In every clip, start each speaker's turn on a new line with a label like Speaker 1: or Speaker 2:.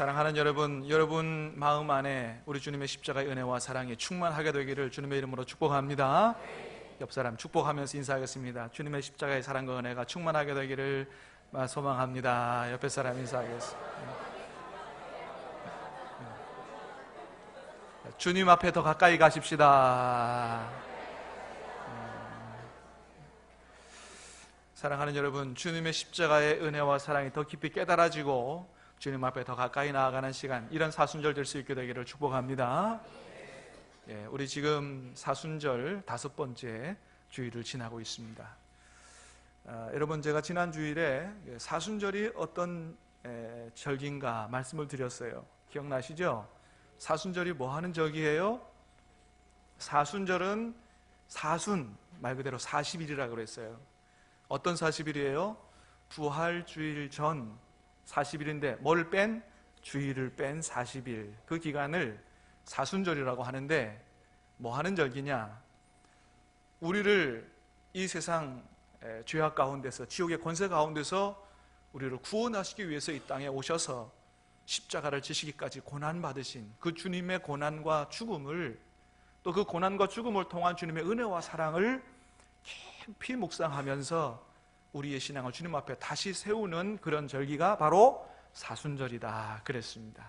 Speaker 1: 사랑하는 여러분, 여러분 마음 안에 우리 주님의 십자가의 은혜와 사랑이 충만하게 되기를 주님의 이름으로 축복합니다. 옆 사람 축복하면서 인사하겠습니다. 주님의 십자가의 사랑과 은혜가 충만하게 되기를 소망합니다. 옆에 사람 인사하겠습니다. 주님 앞에 더 가까이 가십시다. 사랑하는 여러분, 주님의 십자가의 은혜와 사랑이 더 깊이 깨달아지고 주님 앞에 더 가까이 나아가는 시간, 이런 사순절 될 수 있게 되기를 축복합니다. 우리 지금 사순절 5번째 주일을 지나고 있습니다. 여러분, 제가 지난 주일에 사순절이 어떤 절기인가 말씀을 드렸어요. 기억나시죠? 사순절이 뭐 하는 절기예요? 사순절은 사순, 말 그대로 40일이라고 그랬어요. 어떤 40일이에요? 부활주일 전 40일인데 뭘 뺀? 주일을 뺀 40일. 그 기간을 사순절이라고 하는데 뭐 하는 절기냐? 우리를 이 세상 죄악 가운데서, 지옥의 권세 가운데서 우리를 구원하시기 위해서 이 땅에 오셔서 십자가를 지시기까지 고난받으신 그 주님의 고난과 죽음을, 또 그 고난과 죽음을 통한 주님의 은혜와 사랑을 깊이 묵상하면서 우리의 신앙을 주님 앞에 다시 세우는 그런 절기가 바로 사순절이다 그랬습니다.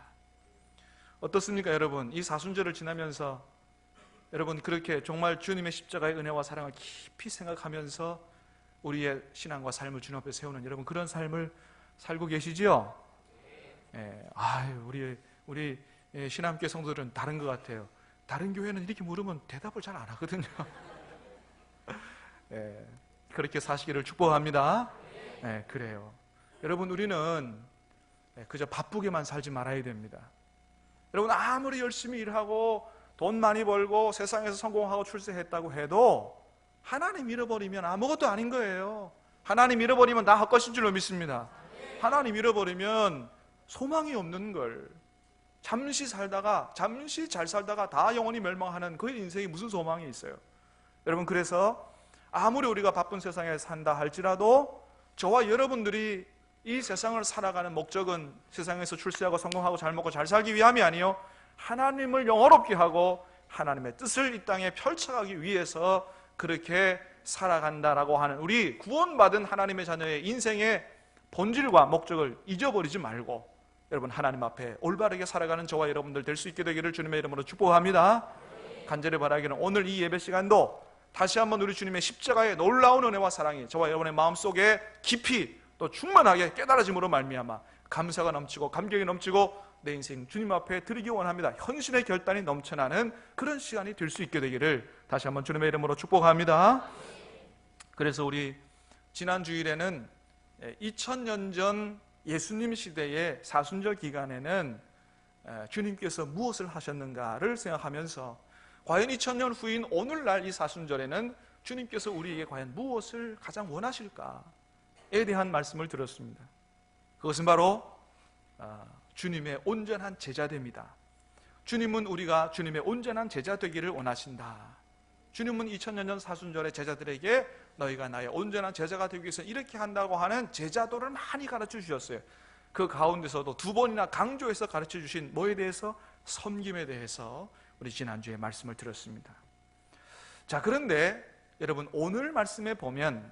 Speaker 1: 어떻습니까 여러분? 이 사순절을 지나면서 여러분 그렇게 정말 주님의 십자가의 은혜와 사랑을 깊이 생각하면서 우리의 신앙과 삶을 주님 앞에 세우는 여러분 그런 삶을 살고 계시지요? 우리 신앙교회 성도들은 다른 것 같아요. 다른 교회는 이렇게 물으면 대답을 잘 안 하거든요. 그렇게 사시기를 축복합니다. 그래요. 여러분, 우리는 그저 바쁘게만 살지 말아야 됩니다. 여러분, 아무리 열심히 일하고 돈 많이 벌고 세상에서 성공하고 출세했다고 해도 하나님 잃어버리면 아무것도 아닌 거예요. 하나님 잃어버리면 다 헛것인 줄로 믿습니다. 하나님 잃어버리면 소망이 없는 걸, 잠시 잘 살다가 다 영원히 멸망하는 그 인생이 무슨 소망이 있어요? 여러분, 그래서 아무리 우리가 바쁜 세상에 산다 할지라도 저와 여러분들이 이 세상을 살아가는 목적은 세상에서 출세하고 성공하고 잘 먹고 잘 살기 위함이 아니요, 하나님을 영화롭게 하고 하나님의 뜻을 이 땅에 펼쳐가기 위해서 그렇게 살아간다라고 하는 우리 구원받은 하나님의 자녀의 인생의 본질과 목적을 잊어버리지 말고 여러분 하나님 앞에 올바르게 살아가는 저와 여러분들 될 수 있게 되기를 주님의 이름으로 축복합니다. 간절히 바라기는 오늘 이 예배 시간도 다시 한번 우리 주님의 십자가의 놀라운 은혜와 사랑이 저와 여러분의 마음속에 깊이 또 충만하게 깨달아짐으로 말미암아 감사가 넘치고 감격이 넘치고 내 인생 주님 앞에 드리기 원합니다. 헌신의 결단이 넘쳐나는 그런 시간이 될 수 있게 되기를 다시 한번 주님의 이름으로 축복합니다. 그래서 우리 지난 주일에는 2000년 전 예수님 시대의 사순절 기간에는 주님께서 무엇을 하셨는가를 생각하면서 과연 2000년 후인 오늘날 이 사순절에는 주님께서 우리에게 과연 무엇을 가장 원하실까에 대한 말씀을 들었습니다. 그것은 바로 주님의 온전한 제자됨이다. 주님은 우리가 주님의 온전한 제자 되기를 원하신다. 주님은 2000년 전 사순절의 제자들에게 너희가 나의 온전한 제자가 되기 위해서 이렇게 한다고 하는 제자도를 많이 가르쳐 주셨어요. 그 가운데서도 2번이나 강조해서 가르쳐 주신 뭐에 대해서? 섬김에 대해서 우리 지난주에 말씀을 들었습니다. 자, 그런데 여러분 오늘 말씀에 보면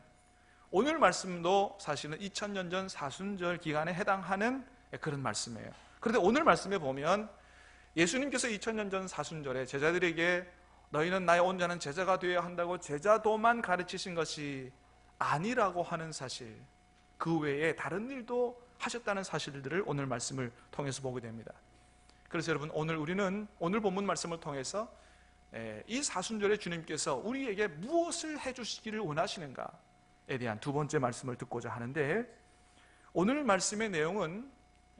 Speaker 1: 오늘 말씀도 사실은 2000년 전 사순절 기간에 해당하는 그런 말씀이에요. 그런데 오늘 말씀에 보면 예수님께서 2000년 전 사순절에 제자들에게 너희는 나의 온전한 제자가 되어야 한다고 제자도만 가르치신 것이 아니라고 하는 사실, 그 외에 다른 일도 하셨다는 사실들을 오늘 말씀을 통해서 보게 됩니다. 그래서 여러분 우리는 오늘 본문 말씀을 통해서 이 사순절에 주님께서 우리에게 무엇을 해주시기를 원하시는가에 대한 2번째 말씀을 듣고자 하는데, 오늘 말씀의 내용은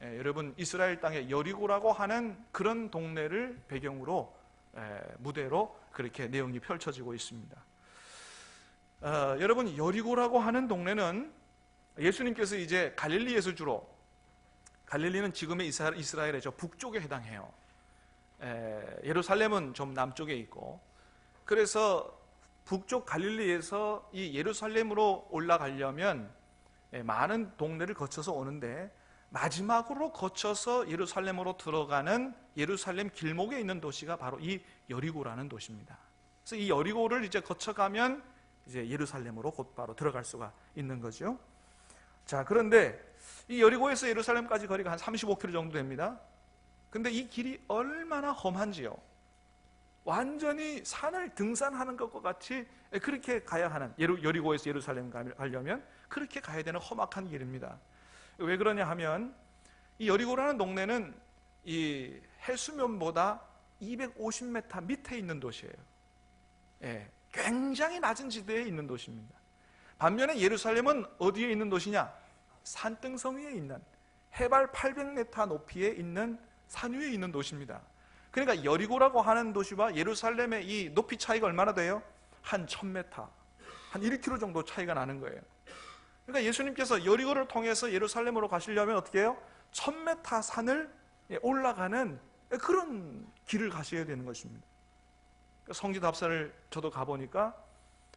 Speaker 1: 여러분 이스라엘 땅의 여리고라고 하는 그런 동네를 배경으로 무대로 그렇게 내용이 펼쳐지고 있습니다. 여러분 여리고라고 하는 동네는 예수님께서 이제 갈릴리에서 주로, 갈릴리는 지금의 이스라엘의 저 북쪽에 해당해요. 예루살렘은 좀 남쪽에 있고, 그래서 북쪽 갈릴리에서 이 예루살렘으로 올라가려면 많은 동네를 거쳐서 오는데 마지막으로 거쳐서 예루살렘으로 들어가는 예루살렘 길목에 있는 도시가 바로 이 여리고라는 도시입니다. 그래서 이 여리고를 이제 거쳐가면 이제 예루살렘으로 곧바로 들어갈 수가 있는 거죠. 자, 그런데 이 여리고에서 예루살렘까지 거리가 한 35km 정도 됩니다. 근데 이 길이 얼마나 험한지요. 완전히 산을 등산하는 것과 같이 그렇게 가야 하는, 여리고에서 예루살렘 가려면 그렇게 가야 되는 험악한 길입니다. 왜 그러냐 하면 이 여리고라는 동네는 이 해수면보다 250m 밑에 있는 도시예요. 예, 굉장히 낮은 지대에 있는 도시입니다. 반면에 예루살렘은 어디에 있는 도시냐? 산등성 위에 있는, 해발 800m 높이에 있는 산 위에 있는 도시입니다. 그러니까 여리고라고 하는 도시와 예루살렘의 이 높이 차이가 얼마나 돼요? 한 1000m, 한 1km 정도 차이가 나는 거예요. 그러니까 예수님께서 여리고를 통해서 예루살렘으로 가시려면 어떻게 해요? 1000m 산을 올라가는 그런 길을 가셔야 되는 것입니다. 성지답사를 저도 가보니까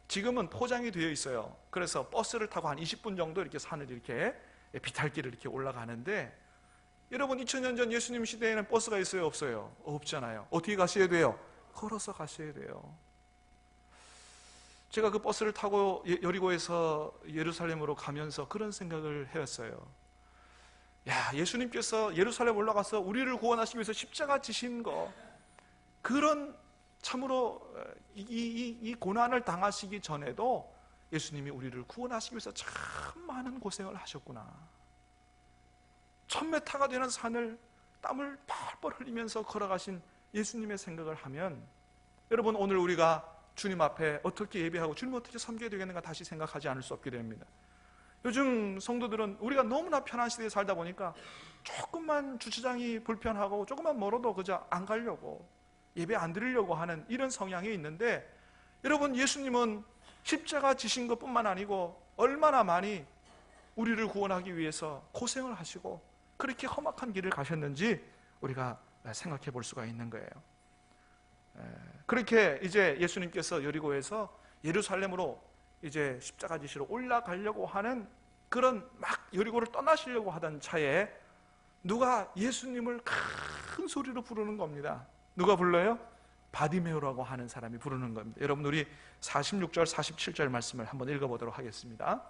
Speaker 1: 지금은 포장이 되어 있어요. 그래서 버스를 타고 한 20분 정도 이렇게 산을 이렇게 비탈길을 이렇게 올라가는데, 여러분 2000년 전 예수님 시대에는 버스가 있어요? 없어요? 없잖아요. 어떻게 가셔야 돼요? 걸어서 가셔야 돼요. 제가 그 버스를 타고 여리고에서 예루살렘으로 가면서 그런 생각을 해왔어요. 야, 예수님께서 예루살렘 올라가서 우리를 구원하시기 위해서 십자가 지신 거, 그런 참으로 이 고난을 당하시기 전에도 예수님이 우리를 구원하시기 위해서 참 많은 고생을 하셨구나. 1000m가 되는 산을 땀을 펄펄 흘리면서 걸어가신 예수님의 생각을 하면, 여러분 오늘 우리가 주님 앞에 어떻게 예배하고 주님 어떻게 섬겨야 되겠는가 다시 생각하지 않을 수 없게 됩니다. 요즘 성도들은 우리가 너무나 편한 시대에 살다 보니까 조금만 주차장이 불편하고 조금만 멀어도 그저 안 가려고, 예배 안 드리려고 하는 이런 성향이 있는데, 여러분 예수님은 십자가 지신 것뿐만 아니고 얼마나 많이 우리를 구원하기 위해서 고생을 하시고 그렇게 험악한 길을 가셨는지 우리가 생각해 볼 수가 있는 거예요. 그렇게 이제 예수님께서 여리고에서 예루살렘으로 이제 십자가 지시러 올라가려고 하는, 그런 막 여리고를 떠나시려고 하던 차에 누가 예수님을 큰 소리로 부르는 겁니다. 누가 불러요? 바디메오라고 하는 사람이 부르는 겁니다. 여러분 우리 46절 47절 말씀을 한번 읽어보도록 하겠습니다.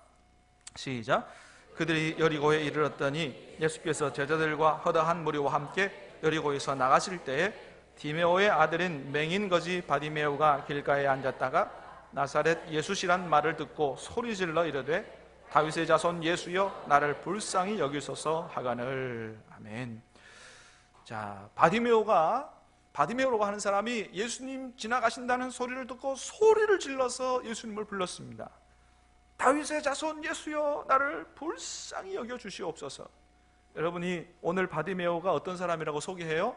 Speaker 1: 시작. 그들이 여리고에 이르렀더니 예수께서 제자들과 허다한 무리와 함께 여리고에서 나가실 때에 디메오의 아들인 맹인거지 바디메오가 길가에 앉았다가 나사렛 예수시란 말을 듣고 소리질러 이르되 다윗의 자손 예수여 나를 불쌍히 여기소서 하거늘. 아멘. 자, 바디메오라고 하는 사람이 예수님 지나가신다는 소리를 듣고 소리를 질러서 예수님을 불렀습니다. 다윗의 자손 예수여 나를 불쌍히 여겨 주시옵소서. 여러분이 오늘 바디메오가 어떤 사람이라고 소개해요?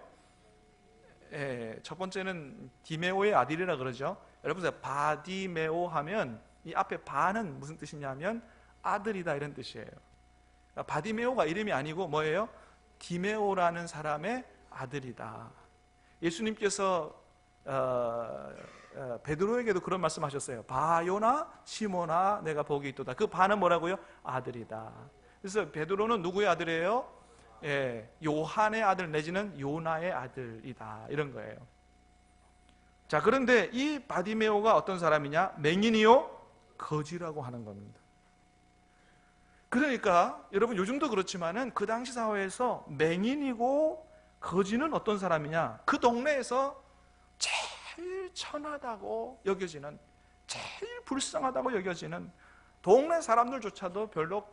Speaker 1: 첫 번째는 디메오의 아들이라 그러죠. 여러분 바디메오 하면 이 앞에 바는 무슨 뜻이냐면 아들이다 이런 뜻이에요. 그러니까 바디메오가 이름이 아니고 뭐예요? 디메오라는 사람의 아들이다. 예수님께서 베드로에게도 그런 말씀하셨어요. 바요나 시모나 내가 복이 있도다. 그 바는 뭐라고요? 아들이다. 그래서 베드로는 누구의 아들이에요? 요한의 아들 내지는 요나의 아들이다 이런 거예요. 자, 그런데 이 바디메오가 어떤 사람이냐? 맹인이요? 거지라고 하는 겁니다. 그러니까 여러분 요즘도 그렇지만은 그 당시 사회에서 맹인이고 거지는 어떤 사람이냐? 그 동네에서 제일 천하다고 여겨지는, 제일 불쌍하다고 여겨지는, 동네 사람들조차도 별로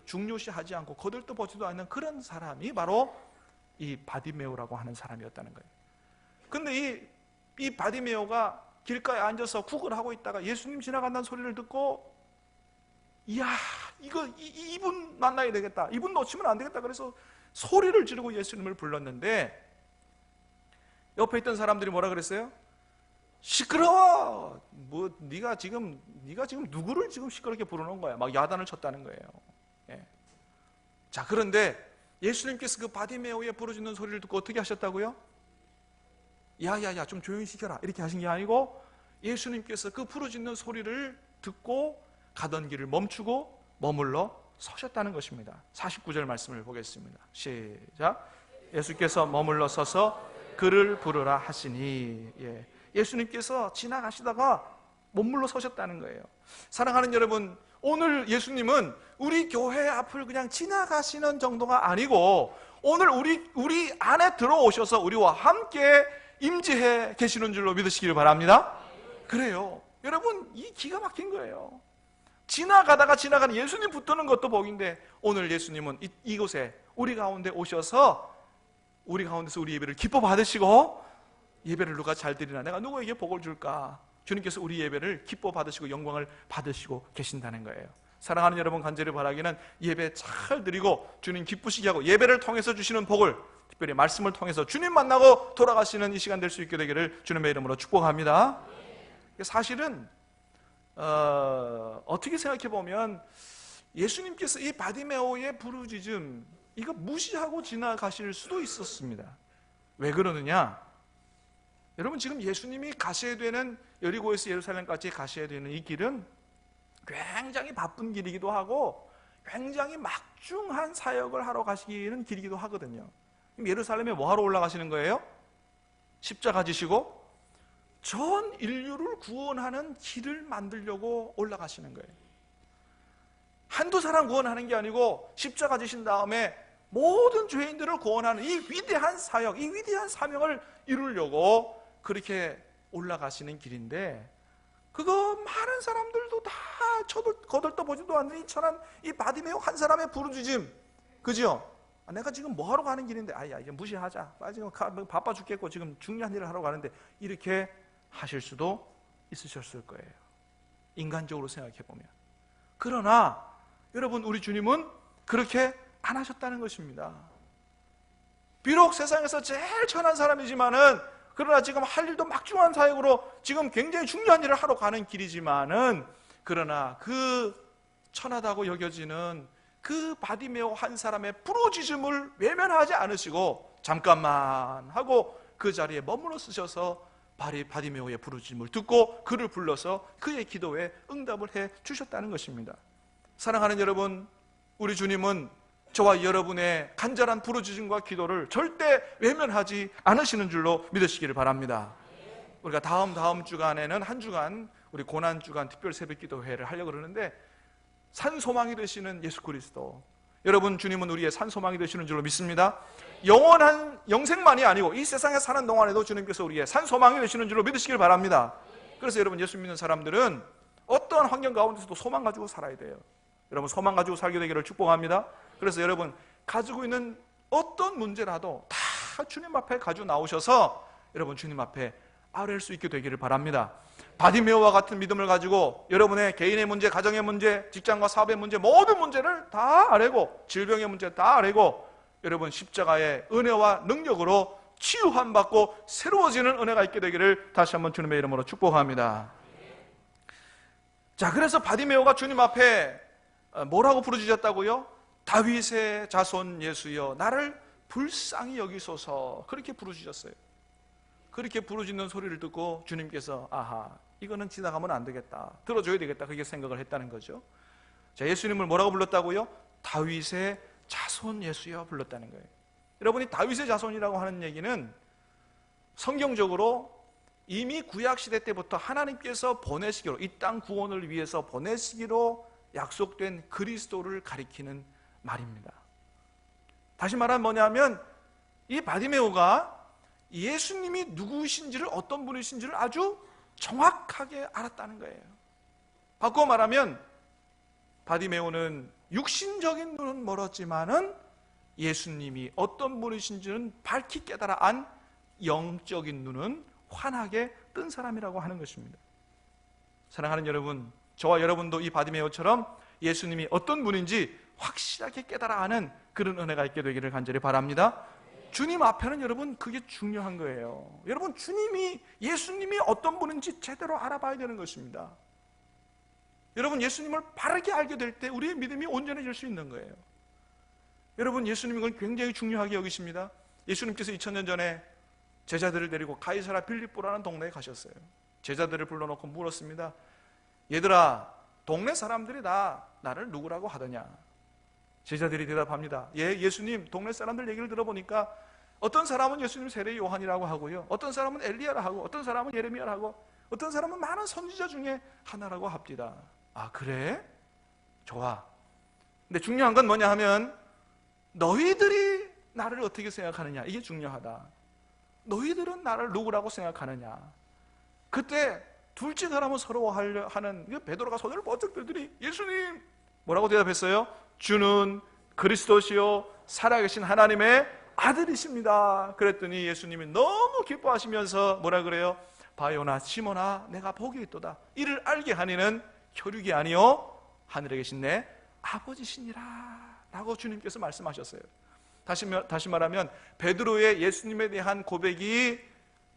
Speaker 1: 중요시하지 않고 거들떠보지도 않는 그런 사람이 바로 이 바디메오라고 하는 사람이었다는 거예요. 근데 이 바디메오가 길가에 앉아서 구걸하고 있다가 예수님 지나간다는 소리를 듣고, 이야, 이분 만나야 되겠다, 이분 놓치면 안 되겠다, 그래서 소리를 지르고 예수님을 불렀는데 옆에 있던 사람들이 뭐라 그랬어요? 시끄러워! 뭐 네가 지금 누구를 지금 시끄럽게 부르는 거야? 막 야단을 쳤다는 거예요. 자, 그런데 예수님께서 그 바디메오의 부르짖는 소리를 듣고 어떻게 하셨다고요? 야야야 좀 조용히 시켜라 이렇게 하신 게 아니고, 예수님께서 그 부르짖는 소리를 듣고 가던 길을 멈추고 머물러 서셨다는 것입니다. 49절 말씀을 보겠습니다. 시작. 예수께서 머물러 서서 그를 부르라 하시니, 예수님께서 지나가시다가 머물러 서셨다는 거예요. 사랑하는 여러분, 오늘 예수님은 우리 교회 앞을 그냥 지나가시는 정도가 아니고 오늘 우리 안에 들어오셔서 우리와 함께 임재해 계시는 줄로 믿으시기를 바랍니다. 그래요. 여러분, 이 기가 막힌 거예요. 지나가다가 지나가는 예수님 붙드는 것도 복인데 오늘 예수님은 이곳에 우리 가운데 오셔서 우리 가운데서 우리 예배를 기뻐 받으시고, 예배를 누가 잘 드리나, 내가 누구에게 복을 줄까? 주님께서 우리 예배를 기뻐 받으시고 영광을 받으시고 계신다는 거예요. 사랑하는 여러분, 간절히 바라기는 예배 잘 드리고 주님 기쁘시게 하고 예배를 통해서 주시는 복을, 특별히 말씀을 통해서 주님 만나고 돌아가시는 이 시간 될 수 있게 되기를 주님의 이름으로 축복합니다. 사실은 어떻게 생각해 보면 예수님께서 이 바디메오의 부르짖음, 이거 무시하고 지나가실 수도 있었습니다. 왜 그러느냐? 여러분, 지금 예수님이 가셔야 되는, 여리고에서 예루살렘까지 가셔야 되는 이 길은 굉장히 바쁜 길이기도 하고 굉장히 막중한 사역을 하러 가시는 길이기도 하거든요. 그럼 예루살렘에 뭐 하러 올라가시는 거예요? 십자가 지시고 전 인류를 구원하는 길을 만들려고 올라가시는 거예요. 한두 사람 구원하는 게 아니고 십자가 지신 다음에 모든 죄인들을 구원하는 이 위대한 사역, 이 위대한 사명을 이루려고 그렇게 올라가시는 길인데, 그거 많은 사람들도 다 거들떠보지도 않는 이 천한 이 바디메오 한 사람의 부르짖음, 그죠? 내가 지금 뭐 하러 가는 길인데, 아야 이제 무시하자, 지금 바빠 죽겠고 지금 중요한 일을 하러 가는데, 이렇게 하실 수도 있으셨을 거예요, 인간적으로 생각해 보면. 그러나 여러분, 우리 주님은 그렇게 안 하셨다는 것입니다. 비록 세상에서 제일 천한 사람이지만은, 그러나 지금 할 일도 막중한 사역으로 지금 굉장히 중요한 일을 하러 가는 길이지만은, 그러나 그 천하다고 여겨지는 그 바디메오 한 사람의 부르짖음을 외면하지 않으시고 잠깐만 하고 그 자리에 머물러 쓰셔서 바디메오의 부르짖음을 듣고 그를 불러서 그의 기도에 응답을 해 주셨다는 것입니다. 사랑하는 여러분, 우리 주님은 저와 여러분의 간절한 부르짖음과 기도를 절대 외면하지 않으시는 줄로 믿으시기를 바랍니다. 우리가 다음 주간에는 한 주간 우리 고난주간 특별 새벽기도회를 하려고 그러는데, 산소망이 되시는 예수 그리스도, 여러분, 주님은 우리의 산소망이 되시는 줄로 믿습니다. 영원한 영생만이 아니고 이 세상에 사는 동안에도 주님께서 우리의 산소망이 되시는 줄로 믿으시길 바랍니다. 그래서 여러분, 예수 믿는 사람들은 어떠한 환경 가운데서도 소망 가지고 살아야 돼요. 여러분, 소망 가지고 살게 되기를 축복합니다. 그래서 여러분, 가지고 있는 어떤 문제라도 다 주님 앞에 가지고 나오셔서 여러분 주님 앞에 아뢰일 수 있게 되기를 바랍니다. 바디메오와 같은 믿음을 가지고 여러분의 개인의 문제, 가정의 문제, 직장과 사업의 문제, 모든 문제를 다 아뢰고, 질병의 문제 다 아뢰고, 여러분 십자가의 은혜와 능력으로 치유함 받고 새로워지는 은혜가 있게 되기를 다시 한번 주님의 이름으로 축복합니다. 자, 그래서 바디메오가 주님 앞에 뭐라고 부르짖었다고요? 다윗의 자손 예수여, 나를 불쌍히 여기소서, 그렇게 부르짖었어요. 그렇게 부르짖는 소리를 듣고 주님께서 아하, 이거는 지나가면 안 되겠다, 들어줘야 되겠다, 그렇게 생각을 했다는 거죠. 자, 예수님을 뭐라고 불렀다고요? 다윗의 자손 예수여 불렀다는 거예요. 여러분이 다윗의 자손이라고 하는 얘기는 성경적으로 이미 구약시대 때부터 하나님께서 보내시기로, 이 땅 구원을 위해서 보내시기로 약속된 그리스도를 가리키는 말입니다. 다시 말하면 뭐냐면, 이 바디메오가 예수님이 누구이신지를, 어떤 분이신지를 아주 정확하게 알았다는 거예요. 바꾸어 말하면 바디메오는 육신적인 눈은 멀었지만은 예수님이 어떤 분이신지는 밝히 깨달아 안 영적인 눈은 환하게 뜬 사람이라고 하는 것입니다. 사랑하는 여러분, 저와 여러분도 이 바디메오처럼 예수님이 어떤 분인지 확실하게 깨달아 아는 그런 은혜가 있게 되기를 간절히 바랍니다. 주님 앞에는 여러분 그게 중요한 거예요. 여러분, 예수님이 어떤 분인지 제대로 알아봐야 되는 것입니다. 여러분, 예수님을 바르게 알게 될 때 우리의 믿음이 온전해질 수 있는 거예요. 여러분, 예수님은 그걸 굉장히 중요하게 여기십니다. 예수님께서 2000년 전에 제자들을 데리고 가이사라 빌립보라는 동네에 가셨어요. 제자들을 불러놓고 물었습니다. 얘들아, 동네 사람들이 다 나를 누구라고 하더냐? 제자들이 대답합니다. 예, 예수님, 동네 사람들 얘기를 들어보니까 어떤 사람은 예수님 세례 요한이라고 하고요, 어떤 사람은 엘리야라 하고, 어떤 사람은 예레미야라 하고, 어떤 사람은 많은 선지자 중에 하나라고 합디다. 아, 그래? 좋아. 근데 중요한 건 뭐냐 하면 너희들이 나를 어떻게 생각하느냐, 이게 중요하다. 너희들은 나를 누구라고 생각하느냐. 그때 둘째 사람은 서러워하려 하는 베드로가 손을 번쩍 들더니 예수님 뭐라고 대답했어요? 주는 그리스도시요 살아계신 하나님의 아들이십니다. 그랬더니 예수님이 너무 기뻐하시면서 뭐라 그래요? 바요나 시몬아, 내가 복이 있도다. 이를 알게 하니는 혈육이 아니요 하늘에 계신 내 아버지시니라 라고 주님께서 말씀하셨어요. 다시 말하면 베드로의 예수님에 대한 고백이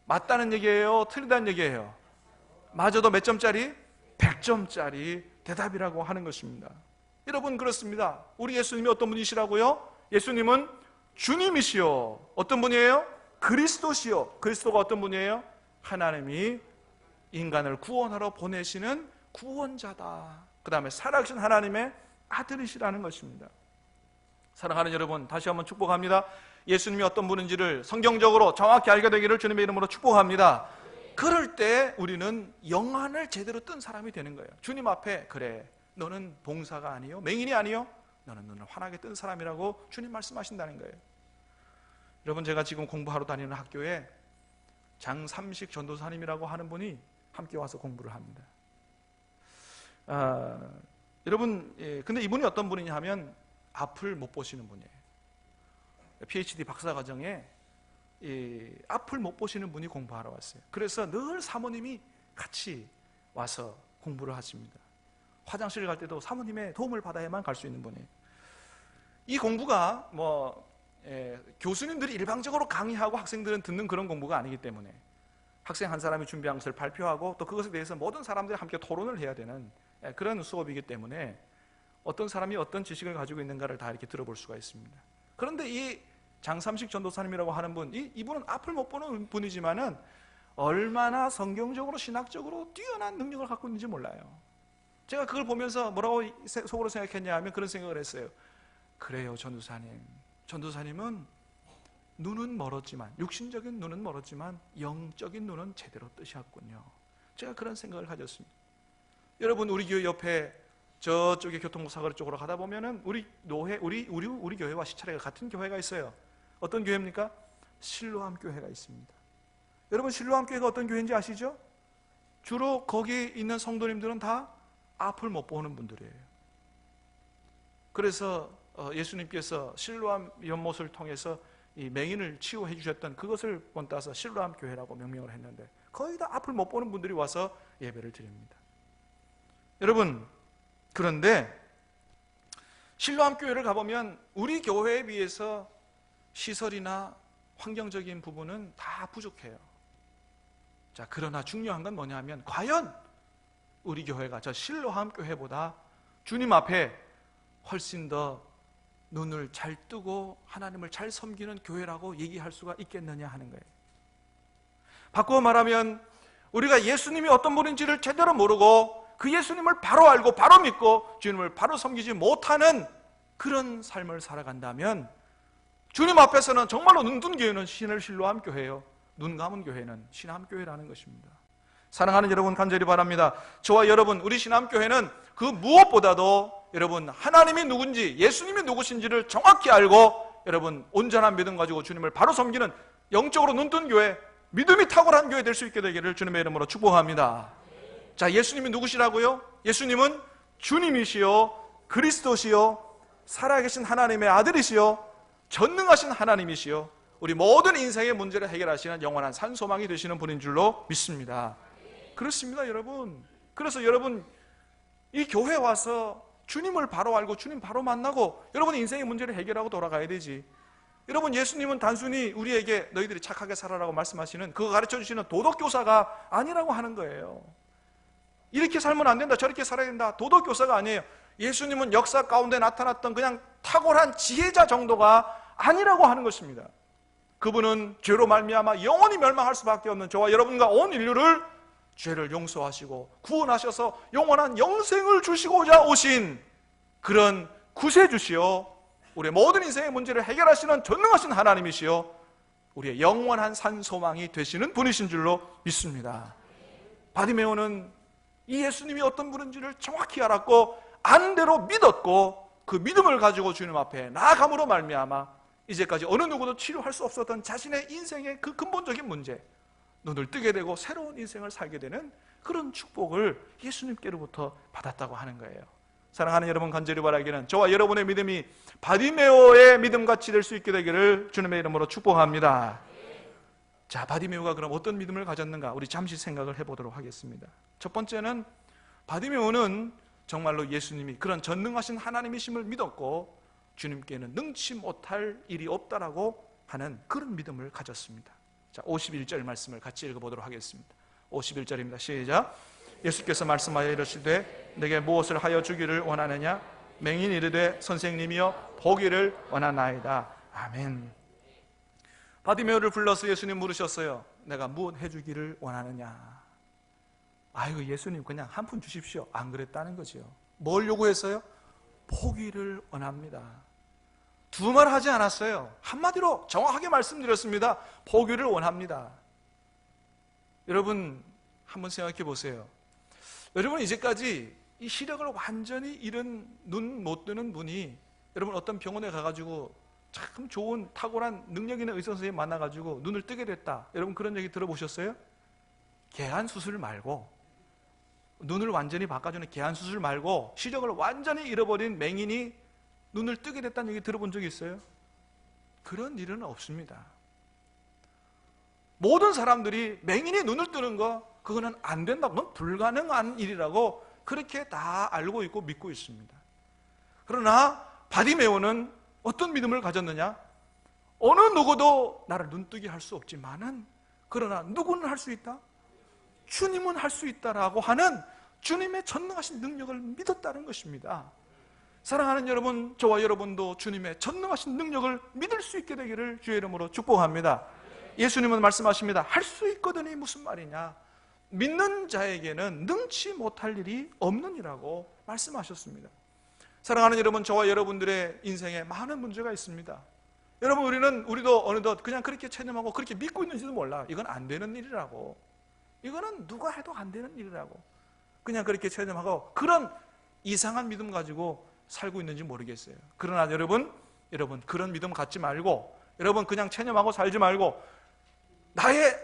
Speaker 1: 맞다는 얘기예요, 틀리다는 얘기예요? 마저도 몇 점짜리? 100점짜리 대답이라고 하는 것입니다. 여러분, 그렇습니다. 우리 예수님이 어떤 분이시라고요? 예수님은 주님이시요. 어떤 분이에요? 그리스도시요. 그리스도가 어떤 분이에요? 하나님이 인간을 구원하러 보내시는 구원자다. 그 다음에 살아계신 하나님의 아들이시라는 것입니다. 사랑하는 여러분, 다시 한번 축복합니다. 예수님이 어떤 분인지를 성경적으로 정확히 알게 되기를 주님의 이름으로 축복합니다. 그럴 때 우리는 영안을 제대로 뜬 사람이 되는 거예요. 주님 앞에, 그래, 너는 봉사가 아니요, 맹인이 아니요, 너는 눈을 환하게 뜬 사람이라고 주님 말씀하신다는 거예요. 여러분, 제가 지금 공부하러 다니는 학교에 장삼식 전도사님이라고 하는 분이 함께 와서 공부를 합니다. 여러분, 근데 이분이 어떤 분이냐 하면 앞을 못 보시는 분이에요. PhD 박사과정에 앞을 못 보시는 분이 공부하러 왔어요. 그래서 늘 사모님이 같이 와서 공부를 하십니다. 화장실 갈 때도 사모님의 도움을 받아야만 갈 수 있는 분이에요. 이 공부가 교수님들이 일방적으로 강의하고 학생들은 듣는 그런 공부가 아니기 때문에 학생 한 사람이 준비한 것을 발표하고 또 그것에 대해서 모든 사람들이 함께 토론을 해야 되는 그런 수업이기 때문에 어떤 사람이 어떤 지식을 가지고 있는가를 다 이렇게 들어볼 수가 있습니다. 그런데 이 장삼식 전도사님이라고 하는 분, 이분은 앞을 못 보는 분이지만은 얼마나 성경적으로 신학적으로 뛰어난 능력을 갖고 있는지 몰라요. 제가 그걸 보면서 뭐라고 속으로 생각했냐 하면 그런 생각을 했어요. 그래요, 전도사님은 눈은 멀었지만, 육신적인 눈은 멀었지만 영적인 눈은 제대로 뜨셨군요. 제가 그런 생각을 가졌습니다. 여러분, 우리 교회 옆에 저쪽에 교통사거리 쪽으로 가다 보면은 우리 교회와 시차례가 같은 교회가 있어요. 어떤 교회입니까? 실로암 교회가 있습니다. 여러분, 실로암 교회가 어떤 교회인지 아시죠? 주로 거기 있는 성도님들은 다 앞을 못 보는 분들이에요. 그래서 예수님께서 실로암 연못을 통해서 이 맹인을 치유해 주셨던 그것을 본따서 실로암 교회라고 명명을 했는데 거의 다 앞을 못 보는 분들이 와서 예배를 드립니다. 여러분, 그런데 실로암 교회를 가보면 우리 교회에 비해서 시설이나 환경적인 부분은 다 부족해요. 자, 그러나 중요한 건 뭐냐면 과연 우리 교회가 저 실로암 교회보다 주님 앞에 훨씬 더 눈을 잘 뜨고 하나님을 잘 섬기는 교회라고 얘기할 수가 있겠느냐 하는 거예요. 바꾸어 말하면 우리가 예수님이 어떤 분인지를 제대로 모르고 그 예수님을 바로 알고 바로 믿고 주님을 바로 섬기지 못하는 그런 삶을 살아간다면 주님 앞에서는 정말로 눈 뜬 교회는 실로암 교회예요. 눈 감은 교회는 신암 교회라는 것입니다. 사랑하는 여러분, 간절히 바랍니다. 저와 여러분, 우리 신암 교회는 그 무엇보다도 여러분 하나님이 누군지, 예수님이 누구신지를 정확히 알고 여러분 온전한 믿음 가지고 주님을 바로 섬기는 영적으로 눈 뜬 교회, 믿음이 탁월한 교회 될 수 있게 되기를 주님의 이름으로 축복합니다. 자, 예수님이 누구시라고요? 예수님은 주님이시요 그리스도시요 살아계신 하나님의 아들이시요 전능하신 하나님이시요 우리 모든 인생의 문제를 해결하시는 영원한 산소망이 되시는 분인 줄로 믿습니다. 그렇습니다, 여러분. 그래서 여러분 이 교회 와서 주님을 바로 알고 주님 바로 만나고 여러분 인생의 문제를 해결하고 돌아가야 되지. 여러분, 예수님은 단순히 우리에게 너희들이 착하게 살아라고 말씀하시는, 그거 가르쳐주시는 도덕교사가 아니라고 하는 거예요. 이렇게 살면 안 된다, 저렇게 살아야 된다, 도덕교사가 아니에요. 예수님은 역사 가운데 나타났던 그냥 탁월한 지혜자 정도가 아니라고 하는 것입니다. 그분은 죄로 말미암아 영원히 멸망할 수밖에 없는 저와 여러분과 온 인류를 죄를 용서하시고 구원하셔서 영원한 영생을 주시고자 오신 그런 구세주시요 우리의 모든 인생의 문제를 해결하시는 전능하신 하나님이시요 우리의 영원한 산소망이 되시는 분이신 줄로 믿습니다. 바디메오는 이 예수님이 어떤 분인지를 정확히 알았고 안대로 믿었고 그 믿음을 가지고 주님 앞에 나아감으로 말미암아 이제까지 어느 누구도 치료할 수 없었던 자신의 인생의 그 근본적인 문제, 눈을 뜨게 되고 새로운 인생을 살게 되는 그런 축복을 예수님께로부터 받았다고 하는 거예요. 사랑하는 여러분, 간절히 바라기는 저와 여러분의 믿음이 바디메오의 믿음같이 될 수 있게 되기를 주님의 이름으로 축복합니다. 자, 바디메오가 그럼 어떤 믿음을 가졌는가? 우리 잠시 생각을 해보도록 하겠습니다. 첫 번째는 바디메오는 정말로 예수님이 그런 전능하신 하나님이심을 믿었고 주님께는 능치 못할 일이 없다라고 하는 그런 믿음을 가졌습니다. 자, 51절 말씀을 같이 읽어보도록 하겠습니다. 51절입니다. 시작. 예수께서 말씀하여 이르시되 내게 무엇을 하여 주기를 원하느냐? 맹인이 이르되 선생님이여 보기를 원하나이다. 아멘. 바디메오를 불러서 예수님 물으셨어요. 내가 무엇 해주기를 원하느냐? 아이고, 예수님 그냥 한 푼 주십시오. 안 그랬다는 거죠. 뭘 요구했어요? 보기를 원합니다. 두 말 하지 않았어요. 한마디로 정확하게 말씀드렸습니다. 보기를 원합니다. 여러분 한번 생각해 보세요. 여러분 이제까지 이 시력을 완전히 잃은 눈 못 뜨는 분이 여러분 어떤 병원에 가가지고 참 좋은 탁월한 능력 있는 의사 선생님 만나가지고 눈을 뜨게 됐다, 여러분 그런 얘기 들어보셨어요? 개안 수술 말고, 눈을 완전히 바꿔주는 개안 수술 말고 시력을 완전히 잃어버린 맹인이 눈을 뜨게 됐다는 얘기 들어본 적이 있어요? 그런 일은 없습니다. 모든 사람들이 맹인이 눈을 뜨는 거 그거는 안 된다고, 그건 불가능한 일이라고 그렇게 다 알고 있고 믿고 있습니다. 그러나 바디메오는 어떤 믿음을 가졌느냐? 어느 누구도 나를 눈뜨게 할 수 없지만은 그러나 누구는 할 수 있다? 주님은 할 수 있다라고 하는 주님의 전능하신 능력을 믿었다는 것입니다. 사랑하는 여러분, 저와 여러분도 주님의 전능하신 능력을 믿을 수 있게 되기를 주의 이름으로 축복합니다. 예수님은 말씀하십니다. 할 수 있거든이 무슨 말이냐? 믿는 자에게는 능치 못할 일이 없느니라고 말씀하셨습니다. 사랑하는 여러분, 저와 여러분들의 인생에 많은 문제가 있습니다. 여러분, 우리도 어느덧 그냥 그렇게 체념하고 그렇게 믿고 있는지도 몰라. 이건 안 되는 일이라고, 이거는 누가 해도 안 되는 일이라고 그냥 그렇게 체념하고 그런 이상한 믿음 가지고 살고 있는지 모르겠어요. 그러나 여러분 그런 믿음 갖지 말고, 여러분 그냥 체념하고 살지 말고,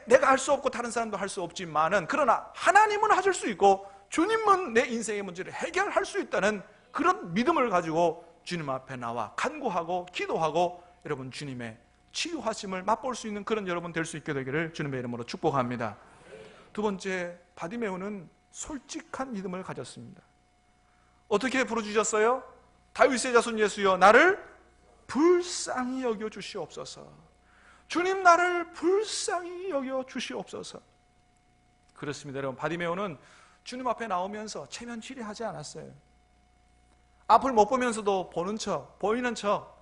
Speaker 1: 내가 할 수 없고 다른 사람도 할 수 없지만은 그러나 하나님은 하실 수 있고 주님은 내 인생의 문제를 해결할 수 있다는 그런 믿음을 가지고 주님 앞에 나와 간구하고 기도하고 여러분 주님의 치유하심을 맛볼 수 있는 그런 여러분 될 수 있게 되기를 주님의 이름으로 축복합니다. 두 번째, 바디메오는 솔직한 믿음을 가졌습니다. 어떻게 부르주셨어요? 다윗의 자손 예수여 나를 불쌍히 여겨 주시옵소서. 주님 나를 불쌍히 여겨 주시옵소서. 그렇습니다. 여러분, 바디메오는 주님 앞에 나오면서 체면치레하지 않았어요. 앞을 못 보면서도 보는 척, 보이는 척,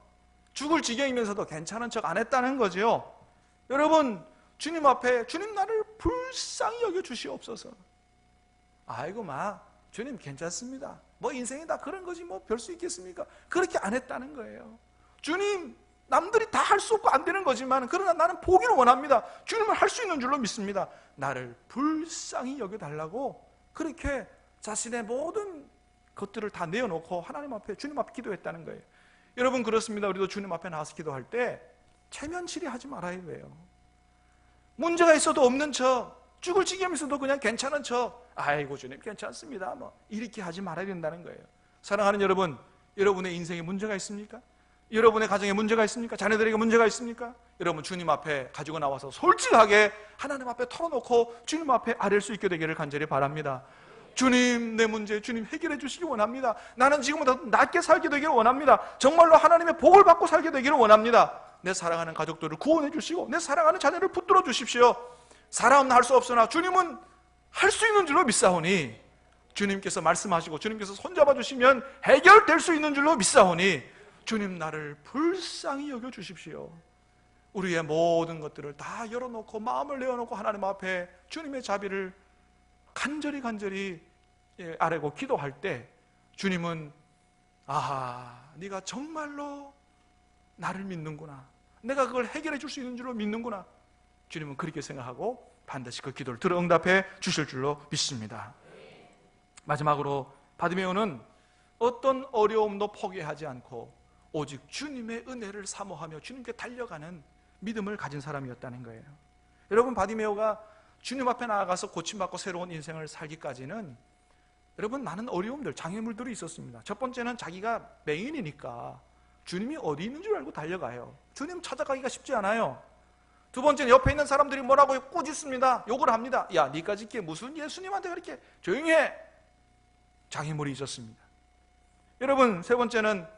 Speaker 1: 죽을 지경이면서도 괜찮은 척 안 했다는 거죠. 여러분, 주님 앞에 주님 나를 불쌍히 여겨 주시옵소서. 아이고 주님 괜찮습니다. 뭐 인생이 다 그런 거지 뭐 별 수 있겠습니까? 그렇게 안 했다는 거예요. 주님, 남들이 다 할 수 없고 안 되는 거지만 그러나 나는 보기를 원합니다. 주님은 할 수 있는 줄로 믿습니다. 나를 불쌍히 여겨달라고 그렇게 자신의 모든 것들을 다 내어놓고 하나님 앞에, 주님 앞에 기도했다는 거예요. 여러분 그렇습니다. 우리도 주님 앞에 나와서 기도할 때 체면치레하지 말아야 돼요. 문제가 있어도 없는 척, 죽을 지경에서도 그냥 괜찮은 척, 아이고 주님 괜찮습니다 뭐 이렇게 하지 말아야 된다는 거예요. 사랑하는 여러분, 여러분의 인생에 문제가 있습니까? 여러분의 가정에 문제가 있습니까? 자녀들에게 문제가 있습니까? 여러분 주님 앞에 가지고 나와서 솔직하게 하나님 앞에 털어놓고 주님 앞에 아뢰 수 있게 되기를 간절히 바랍니다. 주님, 내 문제 주님 해결해 주시기 원합니다. 나는 지금보다 낫게 살게 되기를 원합니다. 정말로 하나님의 복을 받고 살게 되기를 원합니다. 내 사랑하는 가족들을 구원해 주시고 내 사랑하는 자녀를 붙들어 주십시오. 사람은 할 수 없으나 주님은 할 수 있는 줄로 믿사오니, 주님께서 말씀하시고 주님께서 손잡아 주시면 해결될 수 있는 줄로 믿사오니 주님 나를 불쌍히 여겨 주십시오. 우리의 모든 것들을 다 열어놓고 마음을 내어놓고 하나님 앞에 주님의 자비를 간절히 아뢰고 기도할 때 주님은 아하, 네가 정말로 나를 믿는구나. 내가 그걸 해결해 줄 수 있는 줄로 믿는구나. 주님은 그렇게 생각하고 반드시 그 기도를 들어 응답해 주실 줄로 믿습니다. 마지막으로 바디메오는 어떤 어려움도 포기하지 않고 오직 주님의 은혜를 사모하며 주님께 달려가는 믿음을 가진 사람이었다는 거예요. 여러분, 바디메오가 주님 앞에 나아가서 고침받고 새로운 인생을 살기까지는 여러분 많은 어려움들, 장애물들이 있었습니다. 첫 번째는 자기가 맹인이니까 주님이 어디 있는 줄 알고 달려가요. 주님 찾아가기가 쉽지 않아요. 두 번째는 옆에 있는 사람들이 뭐라고 꾸짖습니다. 욕을 합니다. 야, 니까지 이게 무슨 예수님한테 그렇게 조용히 해. 장애물이 있었습니다. 여러분, 세 번째는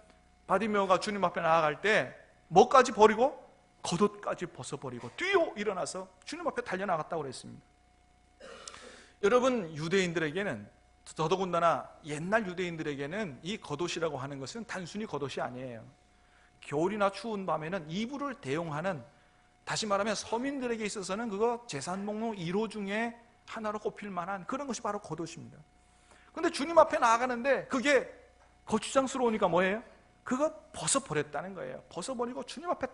Speaker 1: 바디메오가 주님 앞에 나아갈 때 뭐까지 버리고? 겉옷까지 벗어버리고 뛰어 일어나서 주님 앞에 달려나갔다고 그랬습니다. 여러분, 유대인들에게는, 더더군다나 옛날 유대인들에게는 이 겉옷이라고 하는 것은 단순히 겉옷이 아니에요. 겨울이나 추운 밤에는 이불을 대용하는, 다시 말하면 서민들에게 있어서는 그거 재산 목록 1호 중에 하나로 꼽힐 만한 그런 것이 바로 겉옷입니다. 그런데 주님 앞에 나아가는데 그게 거추장스러우니까 뭐예요? 그거 벗어버렸다는 거예요. 벗어버리고 주님 앞에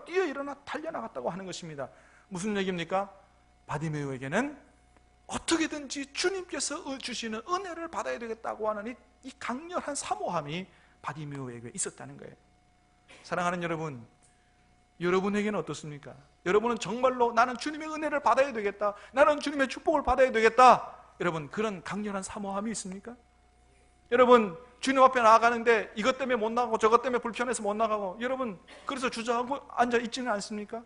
Speaker 1: 뛰어 일어나 달려나갔다고 하는 것입니다. 무슨 얘기입니까? 바디메오에게는 어떻게든지 주님께서 주시는 은혜를 받아야 되겠다고 하는 이 강렬한 사모함이 바디메오에게 있었다는 거예요. 사랑하는 여러분, 여러분에게는 어떻습니까? 여러분은 정말로 나는 주님의 은혜를 받아야 되겠다, 나는 주님의 축복을 받아야 되겠다, 여러분 그런 강렬한 사모함이 있습니까? 여러분, 주님 앞에 나아가는데 이것 때문에 못 나가고 저것 때문에 불편해서 못 나가고, 여러분 그래서 주저하고 앉아 있지는 않습니까?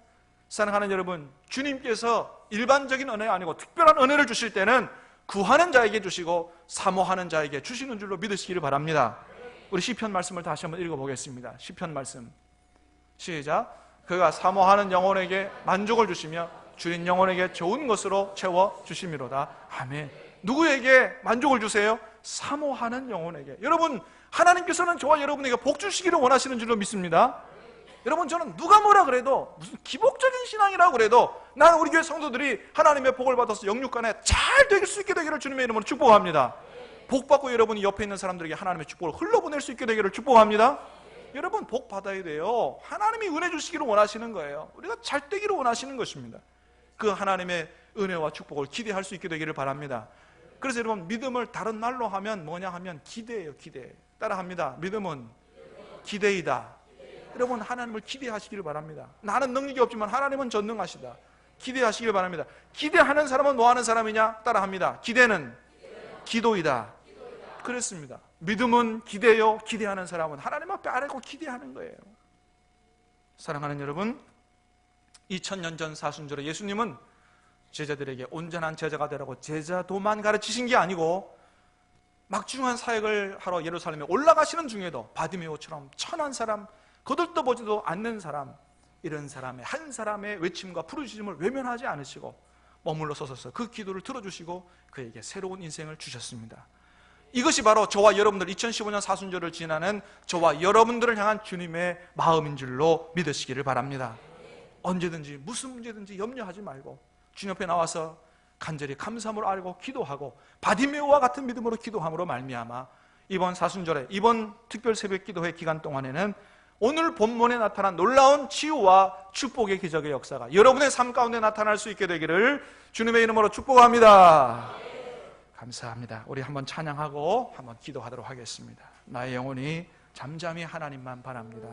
Speaker 1: 사랑하는 여러분, 주님께서 일반적인 은혜가 아니고 특별한 은혜를 주실 때는 구하는 자에게 주시고 사모하는 자에게 주시는 줄로 믿으시기를 바랍니다. 우리 시편 말씀을 다시 한번 읽어보겠습니다. 시편 말씀 시작. 그가 사모하는 영혼에게 만족을 주시며 주인 영혼에게 좋은 것으로 채워주심이로다. 아멘. 누구에게 만족을 주세요? 사모하는 영혼에게. 여러분, 하나님께서는 저와 여러분에게 복 주시기를 원하시는 줄로 믿습니다. 여러분, 저는 누가 뭐라 그래도, 무슨 기복적인 신앙이라고 그래도, 나는 우리 교회 성도들이 하나님의 복을 받아서 영육간에 잘 될 수 있게 되기를 주님의 이름으로 축복합니다. 복 받고 여러분이 옆에 있는 사람들에게 하나님의 축복을 흘러보낼 수 있게 되기를 축복합니다. 여러분, 복 받아야 돼요. 하나님이 은혜 주시기를 원하시는 거예요. 우리가 잘 되기를 원하시는 것입니다. 그 하나님의 은혜와 축복을 기대할 수 있게 되기를 바랍니다. 그래서 여러분, 믿음을 다른 말로 하면 뭐냐 하면 기대예요. 기대. 따라합니다. 믿음은 기대이다. 여러분, 하나님을 기대하시기를 바랍니다. 나는 능력이 없지만 하나님은 전능하시다. 기대하시기를 바랍니다. 기대하는 사람은 뭐 하는 사람이냐? 따라합니다. 기대는 기도이다. 그렇습니다. 믿음은 기대요. 기대하는 사람은 하나님 앞에 아뢰고 기대하는 거예요. 사랑하는 여러분, 2000년 전 사순절에 예수님은 제자들에게 온전한 제자가 되라고 제자도만 가르치신 게 아니고 막중한 사역을 하러 예루살렘에 올라가시는 중에도 바디메오처럼 천한 사람, 거들떠 보지도 않는 사람, 이런 사람의 한 사람의 외침과 부르짖음을 외면하지 않으시고 머물러 서서 그 기도를 들어주시고 그에게 새로운 인생을 주셨습니다. 이것이 바로 저와 여러분들 2015년 사순절을 지나는 저와 여러분들을 향한 주님의 마음인 줄로 믿으시기를 바랍니다. 언제든지 무슨 문제든지 염려하지 말고 주님 앞에 나와서 간절히 감사함으로 알고 기도하고 바디메오와 같은 믿음으로 기도함으로 말미암아 이번 사순절에, 이번 특별 새벽 기도회 기간 동안에는 오늘 본문에 나타난 놀라운 치유와 축복의 기적의 역사가 여러분의 삶 가운데 나타날 수 있게 되기를 주님의 이름으로 축복합니다. 감사합니다. 우리 한번 찬양하고 한번 기도하도록 하겠습니다. 나의 영혼이 잠잠히 하나님만 바랍니다.